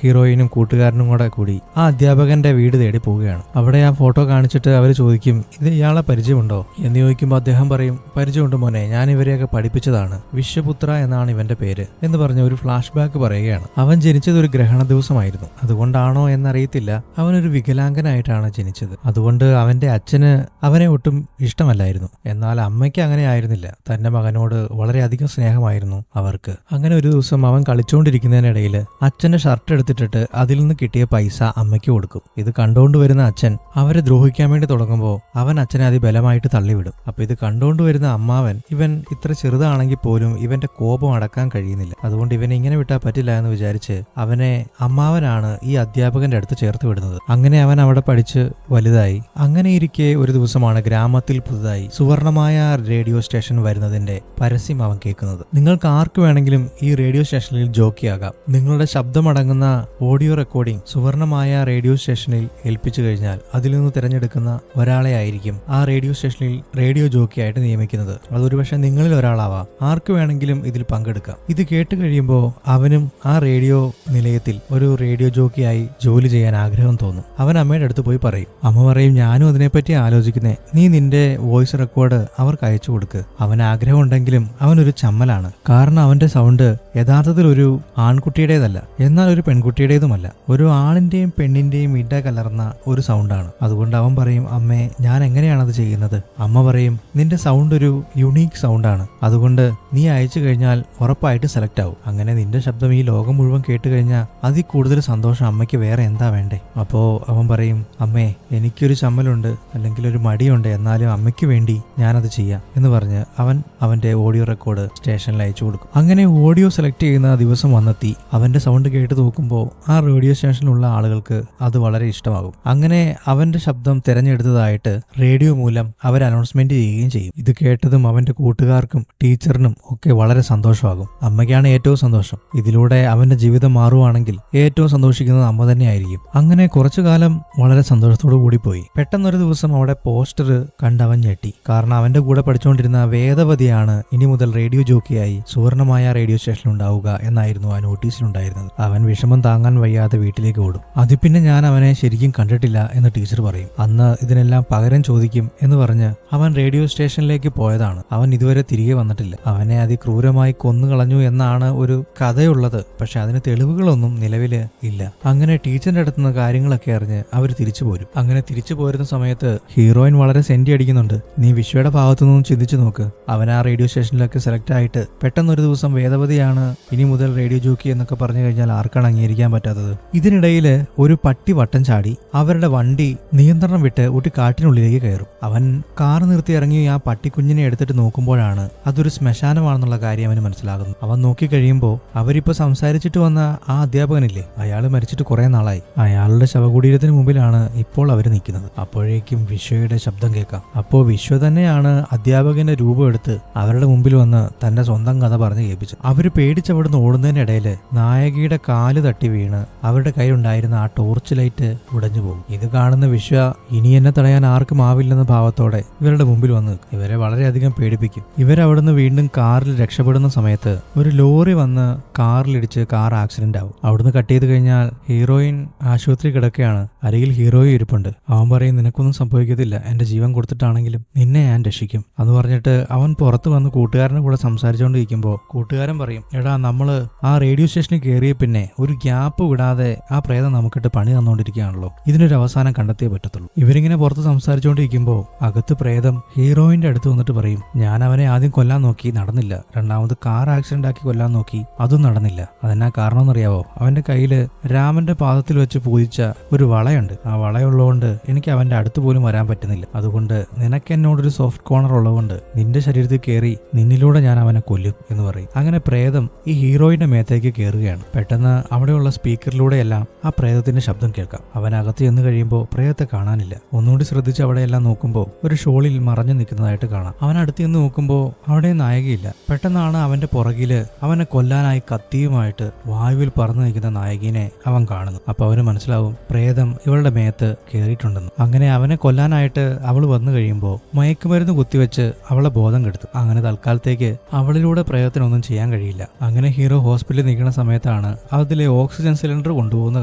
[SPEAKER 1] ഹീറോയിനും കൂട്ടുകാരനും കൂടി ആ അധ്യാപകന്റെ വീട് തേടി പോവുകയാണ്. അവിടെ ആ ഫോട്ടോ കാണിച്ചിട്ട് അവർ ചോദിക്കും ഇത് ഇയാളെ പരിചയമുണ്ടോ എന്ന് ചോദിക്കുമ്പോൾ അദ്ദേഹം പറയും പരിചയമുണ്ട് മോനെ, ഞാൻ ഇവരെയൊക്കെ പഠിപ്പിച്ചതാണ്, വിശ്വപുത്ര എന്നാണ് ഇവന്റെ പേര് എന്ന് പറഞ്ഞ ഒരു ഫ്ലാഷ് ബാക്ക് പറയുകയാണ്. അവൻ ജനിച്ചത് ഒരു ഗ്രഹണ ദിവസമായിരുന്നു. അതുകൊണ്ടാണോ എന്നറിയത്തില്ല, അവനൊരു വികലാംഗനായിട്ടാണ് ജനിച്ചത്. അതുകൊണ്ട് അവന്റെ അച്ഛന് അവനെ ഒട്ടും ഇഷ്ടമല്ലായിരുന്നു. എന്നാൽ അമ്മയ്ക്ക് അങ്ങനെ ആയിരുന്നില്ല. തന്റെ മകനോട് വളരെയധികം സ്നേഹമായിരുന്നു അവർക്ക്. അങ്ങനെ ഒരു ദിവസം അവൻ കളിച്ചുകൊണ്ടിരിക്കുന്നതിനിടയിൽ അച്ഛന്റെ ഷർട്ട് എടുത്തിട്ടിട്ട് അതിൽ നിന്ന് കിട്ടിയ പൈസ അമ്മയ്ക്ക് കൊടുക്കും. ഇത് കണ്ടുകൊണ്ടുവരുന്ന അച്ഛൻ അവരെ ദ്രോഹിക്കാൻ വേണ്ടി തുടങ്ങുമ്പോൾ അവൻ അച്ഛനെ അതിബലമായിട്ട് തള്ളിവിടും. അപ്പൊ ഇത് കണ്ടുകൊണ്ടുവരുന്ന അമ്മാവൻ ഇവൻ ഇത്ര ചെറുതാണെങ്കിൽ പോലും ഇവന്റെ കോപം അടക്കാൻ കഴിയുന്നില്ല. അതുകൊണ്ട് ഇവനെ ഇങ്ങനെ വിട്ടാൽ പറ്റില്ല എന്ന് വിചാരിച്ച് അവനെ അമ്മാവനാണ് ഈ അധ്യാപകന്റെ അടുത്ത് ചേർത്ത് വിടുന്നത്. അങ്ങനെ അവൻ അവിടെ പഠിച്ച് വലുതായി. അങ്ങനെ ഇരിക്കെ ഒരു ദിവസമാണ് ഗ്രാമത്തിൽ പുതുതായി സുവർണമായ റേഡിയോ സ്റ്റേഷൻ വരുന്നതിന്റെ പരസ്യം അവൻ കേൾക്കുന്നത്. നിങ്ങൾക്ക് ആർക്ക് വേണമെങ്കിലും ഈ റേഡിയോ സ്റ്റേഷനിൽ ജോക്കിയാകാം. നിങ്ങളുടെ ശബ്ദമടങ്ങുന്ന ഓഡിയോ റെക്കോർഡിംഗ് സുവർണമായ റേഡിയോ സ്റ്റേഷനിൽ ഏൽപ്പിച്ചു കഴിഞ്ഞാൽ അതിൽ നിന്ന് തിരഞ്ഞെടുക്കുന്ന ഒരാളെ ആയിരിക്കും ആ റേഡിയോ സ്റ്റേഷനിൽ റേഡിയോ ജോക്കിയായിട്ട് നിയമിക്കുന്നത്. അതൊരു പക്ഷെ നിങ്ങളിൽ ഒരാളാവാം. ആർക്ക് വേണമെങ്കിലും ഇതിൽ പങ്കെടുക്കാം. ഇത് കേട്ട് കഴിയുമ്പോൾ അവനും ആ റേഡിയോ നിലയത്തിൽ ഒരു റേഡിയോ ജോക്കിയായി ജോലി ചെയ്യാൻ ആഗ്രഹം തോന്നും. അവൻ അമ്മയുടെ അടുത്ത് പോയി പറയും. അമ്മ പറയും ഞാനും അതിനെപ്പറ്റി ആലോചിക്കുന്നേ, നീ നിന്റെ വോയിസ് റെക്കോർഡ് അവർക്ക് അയച്ചു കൊടുക്ക്. അവന് ആഗ്രഹം ഉണ്ടെങ്കിലും അവനൊരു ചമ്മലാണ്. കാരണം അവന്റെ സൗണ്ട് യഥാർത്ഥത്തിൽ ഒരു ആൺകുട്ടിയുടേതല്ല, എന്നാൽ ഒരു പെൺകുട്ടിയുടേതുമല്ല. ഒരു ആണിന്റെയും പെണ്ണിന്റെയും ഇട കലർന്ന ഒരു സൗണ്ടാണ്. അതുകൊണ്ട് അവൻ പറയും അമ്മേ ഞാൻ എങ്ങനെയാണത് ചെയ്യുന്നത്? അമ്മ പറയും നിന്റെ സൗണ്ട് ഒരു യുണീക്ക് സൗണ്ടാണ്, അതുകൊണ്ട് നീ അയച്ചു കഴിഞ്ഞാൽ ഉറപ്പായിട്ട് സെലക്ട് ആവും. അങ്ങനെ നിന്റെ ശബ്ദം ഈ ലോകം മുഴുവൻ കേട്ട് കഴിഞ്ഞാൽ അതിൽ കൂടുതൽ സന്തോഷം അമ്മയ്ക്ക് വേറെ എന്താ വേണ്ടേ? അപ്പോ അവൻ പറയും അമ്മേ എനിക്കൊരു ചമ്മലുണ്ട്, അല്ലെങ്കിൽ ഒരു മടിയുണ്ട്, എന്നാലും അമ്മയ്ക്ക് വേണ്ടി ഞാനത് ചെയ്യാം എന്ന് പറഞ്ഞ് അവൻ അവന്റെ ഓഡിയോ റെക്കോർഡ് സ്റ്റേഷനിൽ അയച്ചു കൊടുക്കും. അങ്ങനെ ഓഡിയോ സെലക്ട് ചെയ്യുന്ന ദിവസം വന്നെത്തി. അവന്റെ സൗണ്ട് കേട്ട് നോക്കുമ്പോൾ ആ റേഡിയോ സ്റ്റേഷനിലുള്ള ആളുകൾക്ക് അത് വളരെ ഇഷ്ടമാകും. അങ്ങനെ അവന്റെ ശബ്ദം തിരഞ്ഞെടുത്തതായിട്ട് റേഡിയോ മൂലം അവർ അനൗൺസ്മെന്റ് ചെയ്യുകയും ചെയ്യും. ഇത് കേട്ടതും അവന്റെ കൂട്ടുകാർക്കും ടീച്ചറിനും ഒക്കെ വളരെ സന്തോഷമാകും. അമ്മയ്ക്കാണ് ഏറ്റവും സന്തോഷം. ഇതിലൂടെ അവന്റെ ജീവിതം മാറുവാണെങ്കിൽ ഏറ്റവും സന്തോഷിക്കുന്നത് അമ്മ തന്നെയായിരിക്കും. അങ്ങനെ കുറച്ചു കാലം വളരെ സന്തോഷത്തോടു കൂടി പോയി. പെട്ടെന്നൊരു ദിവസം അവിടെ പോസ്റ്റർ കണ്ടവൻ ഞെട്ടി. കാരണം അവന്റെ കൂടെ പഠിച്ചുകൊണ്ടിരുന്ന വേദവതിയാണ് ഇനി മുതൽ റേഡിയോ ജോക്കിയായി സുവർണമായ റേഡിയോ സ്റ്റേഷൻ ഉണ്ടാവുക എന്നായിരുന്നു ആ നോട്ടീസിലുണ്ടായിരുന്നത്. അവൻ വിഷമം താങ്ങാൻ വയ്യാതെ വീട്ടിലേക്ക് ഓടും. അത് പിന്നെ ഞാൻ അവനെ ശരിക്കും കണ്ടിട്ടില്ല എന്ന് ടീച്ചർ പറയും. അന്ന് ഇതിനെല്ലാം പകരം ചോദിക്കും എന്ന് പറഞ്ഞ് അവൻ റേഡിയോ സ്റ്റേഷനിലേക്ക് പോയതാണ്. അവൻ ഇതുവരെ തിരികെ വന്നിട്ടില്ല. അവനെ അതിക്രൂരമായി കൊന്നുകളഞ്ഞു എന്നാണ് ഒരു കഥയുള്ളത്. പക്ഷെ അതിന് തെളിവുകളൊന്നും നിലവില് ഇല്ല. അങ്ങനെ ടീച്ചറിന്റെ അടുത്തുനിന്ന് കാര്യങ്ങളൊക്കെ അറിഞ്ഞ് അവർ തിരിച്ചു പോരും. അങ്ങനെ തിരിച്ചു പോരുന്ന സമയത്ത് ഹീറോയിൻ വളരെ സെന്റി അടിക്കുന്നുണ്ട്. നീ വിശ്വയുടെ ഭാഗത്തു നിന്നും ചിന്തിച്ചു നോക്ക്. അവൻ ആ റേഡിയോ സ്റ്റേഷനിലൊക്കെ സെലക്ട് ആയിട്ട് പെട്ടെന്നൊരു ദിവസം വേദവതിയാണ് ഇനി മുതൽ റേഡിയോ ജോക്കി എന്നൊക്കെ പറഞ്ഞു കഴിഞ്ഞാൽ ആർക്കാണ് അംഗീകരിക്കാൻ പറ്റാത്തത്? ഇതിനിടയിൽ ഒരു പട്ടി വട്ടം ചാടി അവരുടെ വണ്ടി നിയന്ത്രണം വിട്ട് ഊട്ടി കാട്ടിനുള്ളിലേക്ക് കയറും. അവൻ കാർ നിർത്തി ഇറങ്ങി ആ പട്ടിക്കുഞ്ഞിനെ എടുത്തിട്ട് നോക്കുമ്പോഴാണ് അതൊരു ശ്മശാനമാണെന്നുള്ള കാര്യം അവന് മനസ്സിലാകുന്നു. അവൻ നോക്കിക്കഴിയുമ്പോൾ അവരിപ്പോ സംസാരിച്ചിട്ട് വന്ന ആ അധ്യാപകനില്ലേ, അയാൾ മരിച്ചിട്ട് കുറെ നാളായി. അയാളുടെ ശവകുടീരത്തിന് മുമ്പിലാണ് ഇപ്പോൾ അവർ നിൽക്കുന്നത്. അപ്പോഴേക്കും വിശ്വയുടെ ശബ്ദം കേൾക്കാം. അപ്പോ വിശ്വ തന്നെയാണ് അധ്യാപകന്റെ രൂപം എടുത്ത് അവരുടെ മുമ്പിൽ വന്ന് തന്റെ സ്വന്തം കഥ പറഞ്ഞു കേൾപ്പിച്ചത്. അവര് പേടിച്ചവിടുന്ന് ഓടുന്നതിനിടയില് നായകിയുടെ കാല് തട്ടി വീണ് അവരുടെ കയ്യിലുണ്ടായിരുന്ന ആ ടോർച്ച് ലൈറ്റ് ഉടഞ്ഞു പോകും. ഇത് കാണുന്ന വിശ്വ ഇനി എന്നെ തടയാൻ ആർക്കും ആവില്ലെന്ന ഭാവത്തോടെ ഇവരുടെ മുമ്പിൽ വന്ന് ഇവരെ വളരെയധികം പേടിപ്പിക്കും. ഇവരവിടുന്ന് വീണ്ടും കാറിൽ രക്ഷപ്പെടുന്ന സമയത്ത് ഒരു ലോറി വന്ന് കാറിലിടിച്ച് കാർ ആക്സിഡന്റ് ആവും. അവിടുന്ന് കട്ട് ചെയ്ത് കഴിഞ്ഞാൽ ഹീറോയിൻ ആശുപത്രി കിടക്കുകയാണ്. അരികിൽ ഹീറോയും ഇരിപ്പുണ്ട്. അവൻ പറയും നിനക്കൊന്നും സംഭവിക്കത്തില്ല, എന്റെ ജീവൻ കൊടുത്തിട്ടാണെങ്കിലും നിന്നെ ഞാൻ രക്ഷിക്കും എന്ന് പറഞ്ഞിട്ട് അവൻ പുറത്ത് വന്ന് കൂട്ടുകാരനെ കൂടെ സംസാരിച്ചുകൊണ്ടിരിക്കുമ്പോൾ കൂട്ടുകാരൻ പറയും എടാ നമ്മള് ആ റേഡിയോ സ്റ്റേഷനിൽ കയറിയ പിന്നെ ഒരു ഗ്യാപ്പ് വിടാതെ ആ പ്രേതം നമുക്കിട്ട് പണി തന്നുകൊണ്ടിരിക്കുകയാണല്ലോ, ഇതിനൊരു അവസാനം കണ്ടെത്തിയേ പറ്റത്തുള്ളൂ. ഇവരിങ്ങനെ പുറത്ത് സംസാരിച്ചുകൊണ്ടിരിക്കുമ്പോൾ അകത്ത് പ്രേതം ഹീറോയിന്റെ അടുത്ത് വന്നിട്ട് പറയും ഞാൻ അവനെ ആദ്യം കൊല്ലാൻ നോക്കി, നടന്നില്ല. രണ്ടാമത് കാർ ആക്സിഡന്റ് ആക്കി കൊല്ലാൻ നോക്കി, അതും നടന്നില്ല. അതെന്നാ കാരണം എന്നറിയാവോ? അവന്റെ കയ്യില് രാമന്റെ പാദത്തിൽ വെച്ച് പൂജിച്ച ഒരു വളയുണ്ട്. ആ വളയുള്ളതുകൊണ്ട് എനിക്ക് അവന്റെ അടുത്ത് പോലും വരാൻ പറ്റുന്നില്ല. അതുകൊണ്ട് നിനക്ക് എന്നോടൊരു സോഫ്റ്റ് കോർണർ ഉള്ളതുകൊണ്ട് നിന്റെ ശരീരത്തിൽ കയറി നിന്നിലൂടെ ഞാൻ അവനെ കൊല്ലും എന്ന് പറയും. അങ്ങനെ പ്രേതം ഈ ഹീറോയിന്റെ മേത്തേക്ക് കയറുകയാണ്. പെട്ടെന്ന് അവിടെയുള്ള സ്പീക്കറിലൂടെയെല്ലാം ആ പ്രേതത്തിന്റെ ശബ്ദം കേൾക്കാം. അവൻ അകത്ത് ചെന്ന് കഴിയുമ്പോൾ പ്രേതത്തെ കാണാനില്ല. ഒന്നുകൂടി ശ്രദ്ധിച്ച് അവിടെയെല്ലാം നോക്കുമ്പോൾ ഒരു ഷോളിൽ മറഞ്ഞു നിൽക്കുന്നതായിട്ട് കാണാം. അവൻ അടുത്ത് ചെന്ന് നോക്കുമ്പോൾ അവിടെ നായികയില്ല. പെട്ടെന്നാണ് അവന്റെ പുറകില് അവനെ കൊല്ലാനായി കത്തിയുമായിട്ട് വായുവിൽ പറന്നു നിൽക്കുന്ന നായികനെ അവൻ കാണുന്നു. അപ്പൊ അവന് മനസ്സിലാവും പ്രേതം ഇവളുടെ മേത്ത് കയറിയിട്ടുണ്ടെന്ന്. അങ്ങനെ അവനെ കൊല്ലാനായിട്ട് അവൾ വന്നു കഴിയുമ്പോൾ മയക്കുമരുന്ന് കുത്തിവെച്ച് അവളെ ബോധം കെടുത്തു. അങ്ങനെ തൽക്കാലത്തേക്ക് അവളിലൂടെ പ്രേതത്തിനൊന്നും ചെയ്യാൻ കഴിയില്ല. അങ്ങനെ ഹീറോ ഹോസ്പിറ്റലിൽ നിൽക്കുന്ന സമയത്താണ് അതിലെ ഓക്സിജൻ സിലിണ്ടർ കൊണ്ടുപോകുന്ന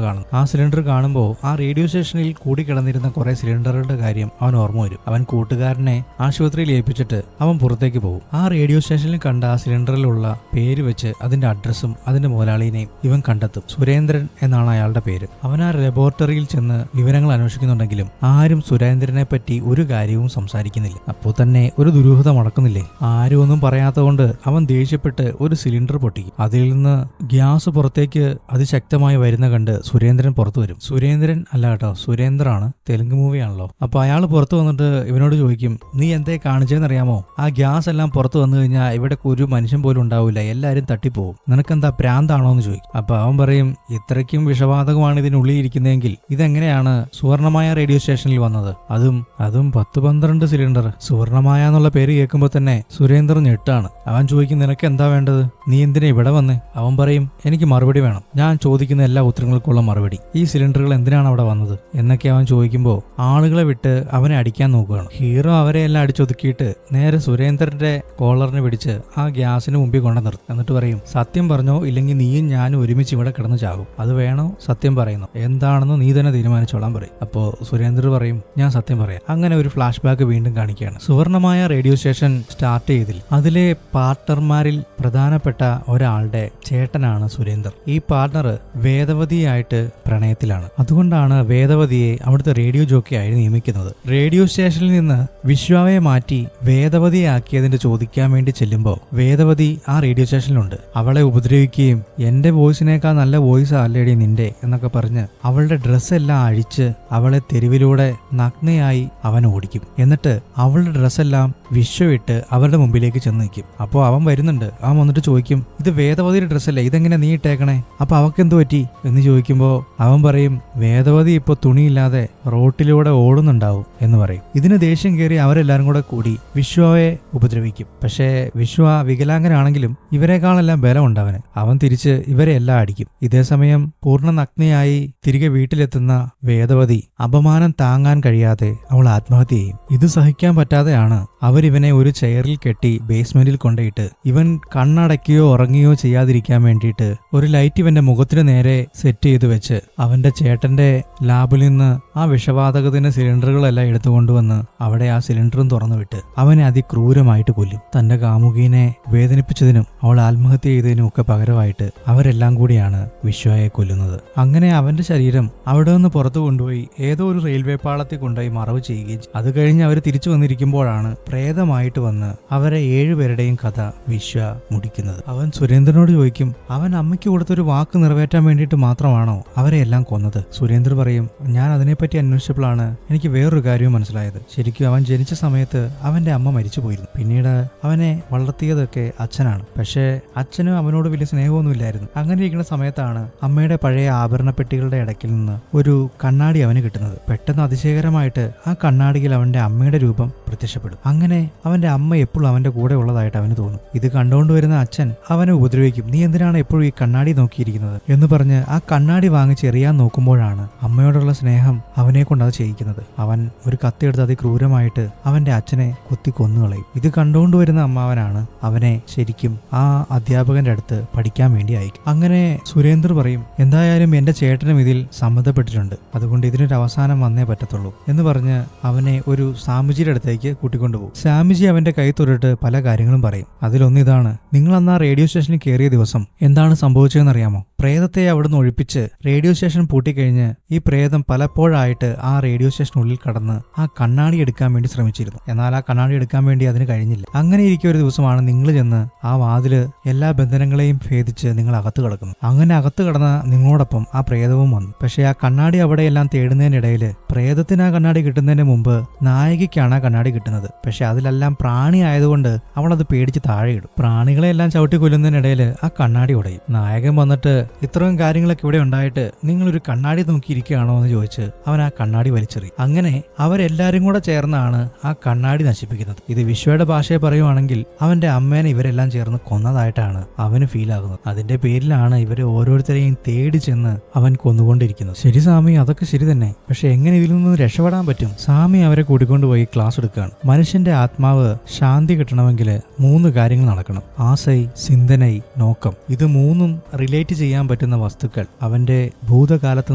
[SPEAKER 1] കാണുന്നത്. ആ സിലിണ്ടർ കാണുമ്പോൾ ആ റേഡിയോ സ്റ്റേഷനിൽ കൂടിക്കിടന്നിരുന്ന കുറെ സിലിണ്ടറുകളുടെ കാര്യം അവൻ ഓർമ്മ വരും. അവൻ കൂട്ടുകാരനെ ആശുപത്രിയിൽ ഏൽപ്പിച്ചിട്ട് അവൻ പുറത്തേക്ക് പോകും. ആ റേഡിയോ സ്റ്റേഷനിൽ കണ്ട ആ സിലിണ്ടറിലുള്ള പേര് വെച്ച് അതിന്റെ അഡ്രസ്സും അതിന്റെ മുതലാളിനെയും ഇവൻ കണ്ടെത്തും. സുരേന്ദ്രൻ എന്നാണ് അയാളുടെ പേര്. അവൻ ആ ലബോറട്ടറിയിൽ ചെന്ന് വിവരങ്ങൾ അന്വേഷിക്കുന്നുണ്ടെങ്കിലും ആരും സുരേന്ദ്രനെ പറ്റി ഒരു കാര്യവും സംസാരിക്കുന്നില്ല. അപ്പോൾ തന്നെ ഒരു ദുരൂഹത മുടക്കുന്നില്ലേ? ആരും ഒന്നും പറയാത്തതുകൊണ്ട് അവൻ ദേഷ്യപ്പെട്ട് ഒരു സിലിണ്ടർ പൊട്ടിക്കും. അതിൽ നിന്ന് ഗ്യാസ് പുറത്തേക്ക് അതിശക്തമായി വരുന്ന കണ്ട് സുരേന്ദ്രൻ പുറത്തു വരും. സുരേന്ദ്രൻ അല്ല കേട്ടോ, സുരേന്ദ്രാണ്. തെലുങ്ക് മൂവിയാണല്ലോ. അപ്പൊ അയാൾ പുറത്തു വന്നിട്ട് ഇവനോട് ചോദിക്കും, നീ എന്തേ കാണിച്ചതെന്നറിയാമോ? ആ ഗ്യാസ് എല്ലാം പുറത്തു വന്നു കഴിഞ്ഞാൽ ഇവിടെ ഒരു മനുഷ്യൻ പോലും ഉണ്ടാവില്ല, എല്ലാരും തട്ടിപ്പോവും, നിനക്കെന്താ പ്രാന്താണോ എന്ന് ചോദിക്കും. അപ്പൊ അവൻ പറയും, ഇത്രയ്ക്കും വിഷവാതകമാണ് ഇതിനുള്ളിൽ ഇരിക്കുന്നതെങ്കിൽ ഇതെങ്ങനെയാണ് സുവർണമായ റേഡിയോ സ്റ്റേഷനിൽ വന്നത്? അതും 10-12 സിലിണ്ടർ. സുവർണമായ എന്നുള്ള പേര് കേൾക്കുമ്പോൾ തന്നെ സുരേന്ദ്രൻ ഞെട്ടാണ്. അവൻ ചോദിക്കും, നിനക്ക് എന്താ വേണ്ടത്? നീ എന്തിനാ ഇവിടെ വന്നേ? അവൻ പറയും, എനിക്ക് മറുപടി വേണം. ഞാൻ ചോദിക്കുന്ന എല്ലാ ഉത്തരങ്ങൾക്കുള്ള മറുപടി. ഈ സിലിണ്ടറുകൾ എന്തിനാണ് അവിടെ വന്നത് എന്നൊക്കെ അവൻ ചോദിക്കുമ്പോൾ ആളുകളെ വിട്ട് അവനെ അടിക്കാൻ നോക്കുകയാണ്. ഹീറോ അവരെ എല്ലാം അടിച്ചൊതുക്കിയിട്ട് നേരെ സുരേന്ദ്രന്റെ കോളറിന് പിടിച്ച് ആ ഗ്യാസിന് മുമ്പിൽ കൊണ്ടു നിർത്തും. എന്നിട്ട് പറയും, സത്യം പറഞ്ഞോ, ഇല്ലെങ്കിൽ നീയും ഞാനും ഒരുമിച്ച് ഇവിടെ കിടന്ന് ചാകും. അത് വേണോ സത്യം പറയുന്നു? എന്താണെന്ന് നീ തന്നെ തീരുമാനിച്ചോളാൻ പറയും. അപ്പോ സുരേന്ദ്രൻ പറയും, ഞാൻ സത്യം പറയാം. അങ്ങനെ ഒരു ഫ്ലാഷ് ബാക്ക് വീണ്ടും കാണിക്കുകയാണ്. സുവർണമായ റേഡിയോ സ്റ്റേഷൻ സ്റ്റാർട്ട് ചെയ്തിൽ അതിലെ പാർട്ണർമാരിൽ പ്രധാനപ്പെട്ട ഒരാളുടെ ചേട്ടനാണ് സുരേന്ദ്രൻ. ഈ പാർട്ണർ വേദവതിയായിട്ട് പ്രണയത്തിലാണ്. അതുകൊണ്ടാണ് വേദവതിയെ അവിടുത്തെ റേഡിയോ ജോക്കിയായി നിയമിക്കുന്നത്. റേഡിയോ സ്റ്റേഷനിൽ നിന്ന് വിശ്വാവയെ മാറ്റി വേദവതിയാക്കിയതിന്റെ ചോദിക്കാൻ വേണ്ടി ചെല്ലുമ്പോൾ വേദവതി ആ റേഡിയോ സ്റ്റേഷനിലുണ്ട്. അവളെ ഉപദ്രവിക്കുകയും എന്റെ വോയിസിനേക്കാൾ നല്ല വോയിസ് അല്ലേടി നിന്റെ എന്നൊക്കെ പറഞ്ഞ് അവളുടെ ഡ്രസ്സെല്ലാം അഴിച്ച് അവളെ തെരുവിലൂടെ നഗ്നയായി അവൻ ഓടിക്കും. എന്നിട്ട് അവളുടെ ഡ്രസ്സെല്ലാം വിശ്വവിട്ട് അവരുടെ മുമ്പിലേക്ക് ചെന്ന് നിൽക്കും. അപ്പോൾ അവൻ വരുന്നുണ്ട്. അവൻ വന്നിട്ട് ചോദിക്കും, ഇത് വേദവതിയുടെ ഡ്രസ്സല്ലേ, ഇതെങ്ങനെ നീ ഇട്ടേക്കണേ? അപ്പൊ അവക്ക് എന്ത് പറ്റി എന്ന് ചോദിക്കുമ്പോൾ അവൻ പറയും, വേദവതി ഇപ്പൊ തുണിയില്ലാതെ റോട്ടിലൂടെ ഓടുന്നുണ്ടാവും എന്ന് പറയും. ഇതിന് ദേഷ്യം കയറി അവരെല്ലാരും കൂടി വിശ്വയെ ഉപദ്രവിക്കും. പക്ഷേ വിശ്വ വികലാംഗനാണെങ്കിലും ഇവരെക്കാളെല്ലാം ബലമുണ്ട് അവന്. അവൻ തിരിച്ച് ഇവരെ എല്ലാം അടിക്കും. ഇതേസമയം പൂർണ്ണ നഗ്നയായി തിരികെ വീട്ടിലെത്തുന്ന വേദവതി അപമാനം താങ്ങാൻ കഴിയാതെ അവൾ ആത്മഹത്യ ചെയ്യും. ഇത് സഹിക്കാൻ പറ്റാതെയാണ് അവരിവനെ ഒരു ചെയറിൽ കെട്ടി ബേസ്മെന്റിൽ കൊണ്ടുപോയിട്ട് ഇവൻ കണ്ണടയ്ക്കുകയോ ഉറങ്ങുകയോ ചെയ്യാതിരിക്കാൻ വേണ്ടിയിട്ട് ഒരു ലൈറ്റ് ഇവന്റെ മുഖത്തിന് നേരെ സെറ്റ് ചെയ്ത് വെച്ച് അവന്റെ ചേട്ടന്റെ ലാബിൽ നിന്ന് ആ വിഷവാതകത്തിന്റെ സിലിണ്ടറുകളെല്ലാം എടുത്തുകൊണ്ടുവന്ന് അവിടെ ആ സിലിണ്ടറും തുറന്നു വിട്ട് അവനെ അതിക്രൂരമായിട്ട് കൊല്ലും. തന്റെ കാമുകീനെ വേദനിപ്പിച്ചതിനും അവൾ ആത്മഹത്യ ചെയ്തതിനും ഒക്കെ പകരമായിട്ട് അവരെല്ലാം കൂടിയാണ് വിശ്വയെ കൊല്ലുന്നത്. അങ്ങനെ അവന്റെ ശരീരം അവിടെ നിന്ന് പുറത്തു കൊണ്ടുപോയി ഏതോ ഒരു റെയിൽവേ പാളത്തിൽ കൊണ്ടുപോയി മറവ് ചെയ്യുകയും അത് കഴിഞ്ഞ് അവർ തിരിച്ചു വന്നിരിക്കുമ്പോഴാണ് പ്രേതമായിട്ട് വന്ന് അവരെ 7 പേരുടെയും കഥ വിശ്വ മുടിക്കുന്നത്. അവൻ സുരേന്ദ്രനോട് ചോദിക്കും, അവൻ അമ്മയ്ക്ക് കൊടുത്തൊരു വാക്ക് നിറവേറ്റാൻ വേണ്ടിയിട്ട് മാത്രമാണോ അവരെ എല്ലാം കൊന്നത്? സുരേന്ദ്രൻ പറയും, ഞാൻ അതിനെപ്പറ്റി അന്വേഷിച്ചപ്പോഴാണ് എനിക്ക് വേറൊരു കാര്യവും മനസ്സിലായത്. ശരിക്കും അവൻ ജനിച്ച സമയത്ത് അവന്റെ അമ്മ മരിച്ചു പോയിരുന്നു. പിന്നീട് അവനെ വളർത്തിയതൊക്കെ അച്ഛനാണ്. പക്ഷേ അച്ഛനും അവനോട് വലിയ സ്നേഹമൊന്നുമില്ലായിരുന്നു. അങ്ങനെ ഇരിക്കുന്ന സമയത്താണ് അമ്മയുടെ പഴയ ആഭരണ പെട്ടികളുടെ ഇടയ്ക്കിൽ നിന്ന് ഒരു കണ്ണാടി അവന് കിട്ടുന്നത്. പെട്ടെന്ന് അതിശയകരമായിട്ട് ആ കണ്ണാടിയിൽ അവന്റെ അമ്മയുടെ രൂപം പ്രത്യക്ഷപ്പെടും. അങ്ങനെ അവന്റെ അമ്മ എപ്പോഴും അവന്റെ കൂടെ ഉള്ളതായിട്ട് അവന് തോന്നും. ഇത് കണ്ടുകൊണ്ടുവരുന്ന അച്ഛൻ അവനെ ഉപദ്രവിക്കും. നീ എന്തിനാണ് എപ്പോഴും ഈ കണ്ണാടി നോക്കിയിരിക്കുന്നത് എന്ന് പറഞ്ഞ് ആ കണ്ണാടി വാങ്ങിച്ച് എറിയാൻ നോക്കുമ്പോഴാണ് അമ്മയോടുള്ള സ്നേഹം അവനെ കൊണ്ട് അത് ചെയ്യിക്കുന്നത്. അവൻ ഒരു കത്തിയെടുത്ത് അതിക്രൂരമായിട്ട് അവന്റെ അച്ഛനെ കുത്തി കൊന്നുകളയും. ഇത് കണ്ടുകൊണ്ടുവരുന്ന അമ്മാവനാണ് അവനെ ശരിക്കും ആ അധ്യാപകന്റെ അടുത്ത് പഠിക്കാൻ വേണ്ടി അയക്കും. അങ്ങനെ സുരേന്ദ്രൻ പറയും, എന്തായാലും എന്റെ ചേട്ടനും ഇതിൽ സമ്മതപ്പെട്ടിട്ടുണ്ട്, അതുകൊണ്ട് ഇതിനൊരു അവസാനം വന്നേ പറ്റത്തുള്ളൂ എന്ന് പറഞ്ഞ് അവനെ ഒരു സ്വാമിജിയുടെ അടുത്തേക്ക് കൂട്ടിക്കൊണ്ടുപോകും. സ്വാമിജി അവന്റെ കൈ തൊട്ടിട്ട് പല കാര്യങ്ങളും പറയും. അതിലൊന്നിതാണ്, നിങ്ങൾ അന്ന് ആ റേഡിയോ സ്റ്റേഷനിൽ കയറിയ ദിവസം എന്താണ് സംഭവിച്ചതെന്ന് അറിയാമോ? പ്രേതത്തെ അവിടുന്ന് ഒഴിപ്പിച്ച് റേഡിയോ സ്റ്റേഷൻ പൂട്ടിക്കഴിഞ്ഞ് ഈ പ്രേതം പലപ്പോഴായിട്ട് ആ റേഡിയോ സ്റ്റേഷനുള്ളിൽ കടന്ന് ആ കണ്ണാടി എടുക്കാൻ വേണ്ടി ശ്രമിച്ചിരുന്നു. എന്നാൽ ആ കണ്ണാടി എടുക്കാൻ വേണ്ടി അതിന് കഴിഞ്ഞില്ല. അങ്ങനെ ഇരിക്കുന്ന ഒരു ദിവസമാണ് നിങ്ങൾ ചെന്ന് ആ വാതില് എല്ലാ ബന്ധനങ്ങളെയും ഭേദിച്ച് നിങ്ങൾ അകത്ത് കിടക്കുന്നു. അങ്ങനെ അകത്ത് കിടന്ന നിങ്ങളോടൊപ്പം ആ പ്രേതവും വന്നു. പക്ഷെ ആ കണ്ണാടി അവിടെയെല്ലാം തേടുന്നതിനിടയിൽ പ്രേതത്തിന് ആ കണ്ണാടി കിട്ടുന്നതിന് മുമ്പ് നായികയ്ക്കാണ് ആ കണ്ണാടി കിട്ടുന്നത്. പക്ഷെ അത് അതിലെല്ലാം പ്രാണി ആയതുകൊണ്ട് അവൾ അത് പേടിച്ച് താഴെയിടും. പ്രാണികളെല്ലാം ചവിട്ടി കൊല്ലുന്നതിനിടയിൽ ആ കണ്ണാടി ഉടയും. നായകൻ വന്നിട്ട് ഇത്രയും കാര്യങ്ങളൊക്കെ ഇവിടെ ഉണ്ടായിട്ട് നിങ്ങളൊരു കണ്ണാടി നോക്കിയിരിക്കുകയാണോ എന്ന് ചോദിച്ച് അവൻ ആ കണ്ണാടി വലിച്ചെറിയും. അങ്ങനെ അവരെല്ലാരും കൂടെ ചേർന്നാണ് ആ കണ്ണാടി നശിപ്പിക്കുന്നത്. ഇത് വിശ്വയുടെ ഭാഷയെ പറയുവാണെങ്കിൽ അവന്റെ അമ്മേനെ ഇവരെല്ലാം ചേർന്ന് കൊന്നതായിട്ടാണ് അവന് ഫീൽ ആകുന്നത്. അതിന്റെ പേരിലാണ് ഇവരെ ഓരോരുത്തരെയും തേടി ചെന്ന് അവൻ കൊന്നുകൊണ്ടിരിക്കുന്നത്. ശരി സാമി, അതൊക്കെ ശരി തന്നെ. പക്ഷെ എങ്ങനെ ഇതിൽ നിന്ന് രക്ഷപ്പെടാൻ പറ്റും? സാമി അവരെ കൂട്ടിക്കൊണ്ടുപോയി ക്ലാസ് എടുക്കുകയാണ്. മനുഷ്യന്റെ ആത്മാവ് ശാന്തി കിട്ടണമെങ്കിൽ 3 കാര്യങ്ങൾ നടക്കണം: ആസൈ, ചിന്തനൈ, നോക്കം. ഇത് 3ഉം റിലേറ്റ് ചെയ്യാൻ പറ്റുന്ന വസ്തുക്കൾ അവന്റെ ഭൂതകാലത്ത്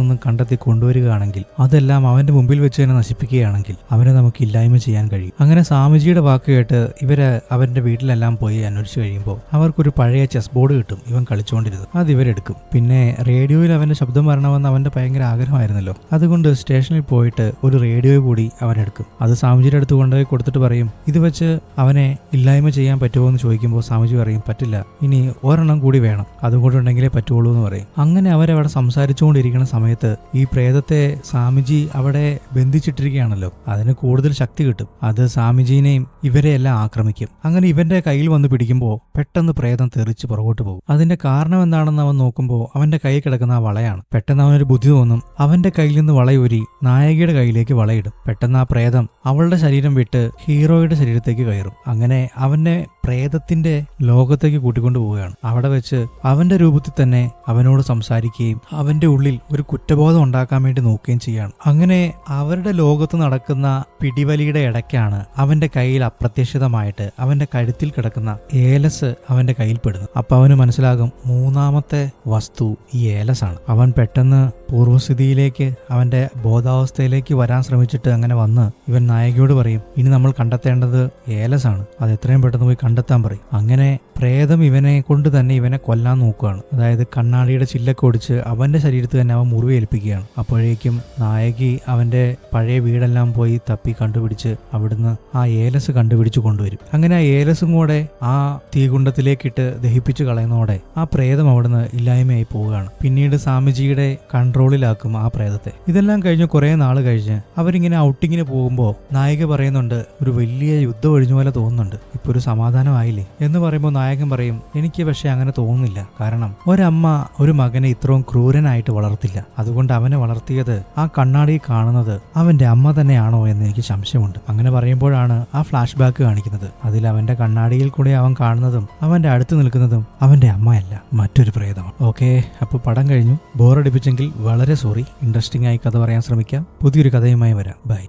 [SPEAKER 1] നിന്നും കണ്ടെത്തി കൊണ്ടുവരികയാണെങ്കിൽ, അതെല്ലാം അവന്റെ മുമ്പിൽ വെച്ച് തന്നെ നശിപ്പിക്കുകയാണെങ്കിൽ അവനെ നമുക്ക് ഇല്ലായ്മ ചെയ്യാൻ കഴിയും. അങ്ങനെ സ്വാമിജിയുടെ വാക്ക് കേട്ട് ഇവര് അവന്റെ വീട്ടിലെല്ലാം പോയി അന്വേഷിച്ചു കഴിയുമ്പോൾ അവർക്കൊരു പഴയ ചെസ് ബോർഡ് കിട്ടും. ഇവൻ കളിച്ചുകൊണ്ടിരുന്നത് അത് ഇവരെടുക്കും. പിന്നെ റേഡിയോയിൽ അവന്റെ ശബ്ദം വരണമെന്ന് അവന്റെ ഭയങ്കര ആഗ്രഹമായിരുന്നല്ലോ. അതുകൊണ്ട് സ്റ്റേഷനിൽ പോയിട്ട് ഒരു റേഡിയോ കൂടി അവനെടുക്കും. അത് സ്വാമിജിയുടെ അടുത്ത് കൊണ്ടുപോയി കൊടുത്തിട്ട് പറയും, ഇത് വെച്ച് അവനെ ഇല്ലായ്മ ചെയ്യാൻ പറ്റുമോ എന്ന് ചോദിക്കുമ്പോൾ സ്വാമിജി പറയും, പറ്റില്ല, ഇനി ഒരെണ്ണം കൂടി വേണം, അതുകൊണ്ട് ഉണ്ടെങ്കിലേ പറ്റുള്ളൂ എന്ന് പറയും. അങ്ങനെ അവരവിടെ സംസാരിച്ചുകൊണ്ടിരിക്കുന്ന സമയത്ത് ഈ പ്രേതത്തെ സ്വാമിജി അവിടെ ബന്ധിച്ചിട്ടിരിക്കുകയാണല്ലോ, അതിന് കൂടുതൽ ശക്തി കിട്ടും. അത് സ്വാമിജീനെയും ഇവരെയെല്ലാം ആക്രമിക്കും. അങ്ങനെ ഇവന്റെ കയ്യിൽ വന്ന് പിടിക്കുമ്പോൾ പെട്ടെന്ന് പ്രേതം തെറിച്ച് പുറകോട്ട് പോകും. അതിന്റെ കാരണം എന്താണെന്ന് അവൻ നോക്കുമ്പോൾ അവന്റെ കയ്യിൽ കിടക്കുന്ന ആ വളയാണ്. പെട്ടെന്ന് അവനൊരു ബുദ്ധി തോന്നും. അവന്റെ കയ്യിൽ നിന്ന് വളയൂരി നായകിയുടെ കയ്യിലേക്ക് വളയിടും. പെട്ടെന്ന് ആ പ്രേതം അവളുടെ ശരീരം വിട്ട് ഹീറോയുടെ ശരീരത്തേക്ക് കയറും. അങ്ങനെ അവനെ പ്രേതത്തിന്റെ ലോകത്തേക്ക് കൂട്ടിക്കൊണ്ടു പോവുകയാണ്. അവിടെ വെച്ച് അവന്റെ രൂപത്തിൽ തന്നെ അവനോട് സംസാരിക്കുകയും അവന്റെ ഉള്ളിൽ ഒരു കുറ്റബോധം ഉണ്ടാക്കാൻ വേണ്ടി നോക്കുകയും ചെയ്യാണ്. അങ്ങനെ അവരുടെ ലോകത്ത് നടക്കുന്ന പിടിവലിയുടെ ഇടയ്ക്കാണ് അവന്റെ കയ്യിൽ അപ്രത്യക്ഷിതമായിട്ട് അവന്റെ കഴുത്തിൽ കിടക്കുന്ന ഏലസ് അവന്റെ കയ്യിൽ പെടുന്നു. അപ്പൊ അവന് മനസ്സിലാകും 3ാമത്തെ വസ്തു ഈ ഏലസ് ആണ്. അവൻ പെട്ടെന്ന് പൂർവ്വസ്ഥിതിയിലേക്ക് അവന്റെ ബോധാവസ്ഥയിലേക്ക് വരാൻ ശ്രമിച്ചിട്ട് അങ്ങനെ വന്ന് ഇവൻ നായകിയോട് പറയും, ഇനി നമ്മൾ കണ്ടെത്തേണ്ടത് ഏലസ് ആണ്, അത് എത്രയും പെട്ടെന്ന് പോയി കണ്ടെത്താൻ പറയും. അങ്ങനെ പ്രേതം ഇവനെ കൊണ്ട് തന്നെ ഇവനെ കൊല്ലാൻ നോക്കുകയാണ്. അതായത് കണ്ണാടിയുടെ ചില്ലൊക്കെ ഒടിച്ച് അവന്റെ ശരീരത്തിൽ തന്നെ അവൻ മുറിവേൽപ്പിക്കുകയാണ്. അപ്പോഴേക്കും നായകി അവന്റെ പഴയ വീടെല്ലാം പോയി തപ്പി കണ്ടുപിടിച്ച് അവിടുന്ന് ആ ഏലസ് കണ്ടുപിടിച്ച് കൊണ്ടുവരും. അങ്ങനെ ആ ഏലസും കൂടെ ആ തീകുണ്ടത്തിലേക്കിട്ട് ദഹിപ്പിച്ച് കളയുന്നതോടെ ആ പ്രേതം അവിടുന്ന് ഇല്ലായ്മയായി പോവുകയാണ്. പിന്നീട് സ്വാമിജിയുടെ കൺട്രോളിലാക്കും ആ പ്രേതത്തെ. ഇതെല്ലാം കഴിഞ്ഞ് കുറെ നാൾ കഴിഞ്ഞ് അവരിങ്ങനെ ഔട്ടിങ്ങിന് പോകുമ്പോൾ നായിക പറയുന്നുണ്ട്, ഒരു വലിയ യുദ്ധം ഒഴിഞ്ഞ പോലെ തോന്നുന്നുണ്ട്, ഇപ്പൊ ഒരു സമാധാനമായില്ലേ എന്ന് പറയുമ്പോൾ നായകൻ പറയും, എനിക്ക് പക്ഷെ അങ്ങനെ തോന്നുന്നില്ല. കാരണം ഒരമ്മ ഒരു മകനെ ഇത്രയും ക്രൂരനായിട്ട് വളർത്തില്ല. അതുകൊണ്ട് അവനെ വളർത്തിയത് ആ കണ്ണാടി കാണുന്നത് അവന്റെ അമ്മ തന്നെയാണോ എന്ന് എനിക്ക് സംശയമുണ്ട്. അങ്ങനെ പറയുമ്പോഴാണ് ആ ഫ്ലാഷ് ബാക്ക് കാണിക്കുന്നത്. അതിൽ അവന്റെ കണ്ണാടിയിൽ കൂടെ അവൻ കാണുന്നതും അവന്റെ അടുത്ത് നിൽക്കുന്നതും അവന്റെ അമ്മയല്ല, മറ്റൊരു പ്രേതമാണ്. ഓക്കെ, അപ്പൊ പടം കഴിഞ്ഞു. ബോറടിപ്പിച്ചെങ്കിൽ വളരെ സോറി. ഇൻട്രസ്റ്റിംഗ് ആയി കഥ പറയാൻ ശ്രമിക്കാം. പുതിയൊരു കഥയുമായി വരാം. ബൈ.